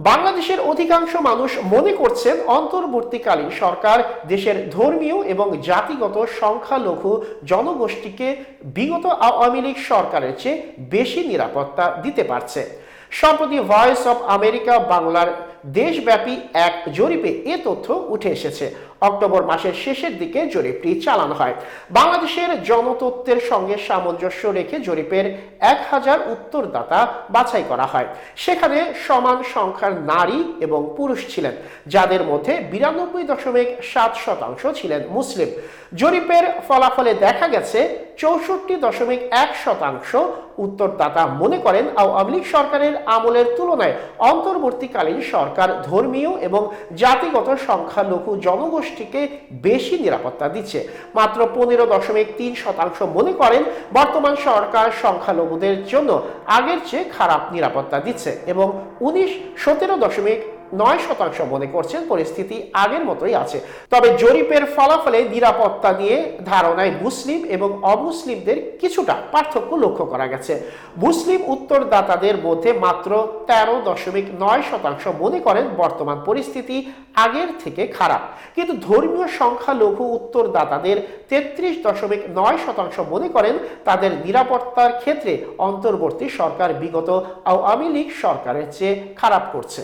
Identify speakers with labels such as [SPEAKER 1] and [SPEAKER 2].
[SPEAKER 1] বাংলাদেশের অধিকাংশ মানুষ মনে করছেন অন্তর্বর্তীকালীন সরকার দেশের ধর্মীয় এবং জাতিগত সংখ্যালঘু জনগোষ্ঠীকে বিগত আওয়ামী লীগ সরকারের চেয়ে বেশি নিরাপত্তা দিতে পারছে। সম্প্রতি ভয়েস অব আমেরিকা বাংলার দেশব্যাপী এক জরিপে এ তথ্য উঠে এসেছে। অক্টোবর মাসের শেষের দিকে জরিপটি চালানো হয়। বাংলাদেশের জনতত্ত্বের সঙ্গে সামঞ্জস্য রেখে জরিপের 1000 উত্তরদাতা বাছাই করা হয়। সেখানে সমান সংখ্যার নারী এবং পুরুষ ছিলেন, যাদের মধ্যে 92.7% ছিলেন মুসলিম। জরিপের ফলাফলে দেখা গেছে 64.1% উত্তরদাতা মনে করেন আওয়ামী লীগ সরকারের আমলের তুলনায় অন্তর্বর্তীকালীন সরকার ধর্মীয় এবং জাতিগত সংখ্যালঘু জনগোষ্ঠীকে বেশি নিরাপত্তা দিচ্ছে। মাত্র 15.3% মনে করেন বর্তমান সরকার সংখ্যালঘুদের জন্য আগের চেয়ে খারাপ নিরাপত্তা দিচ্ছে এবং 17.9% মনে করছেন পরিস্থিতি আগের মতোই আছে। তবে জরিপের ফলাফলে নিরাপত্তা নিয়ে ধারণায় মুসলিম এবং অমুসলিমদের কিছুটা পার্থক্য লক্ষ্য করা গেছে। মুসলিম উত্তরদাতাদের মধ্যে মাত্র 13.9% মনে করেন বর্তমান পরিস্থিতি আগের থেকে খারাপ, কিন্তু ধর্মীয় সংখ্যালঘু উত্তরদাতাদের 33.9% মনে করেন তাদের নিরাপত্তার ক্ষেত্রে অন্তর্বর্তী সরকার বিগত আওয়ামী লীগ সরকারের চেয়ে খারাপ করছে।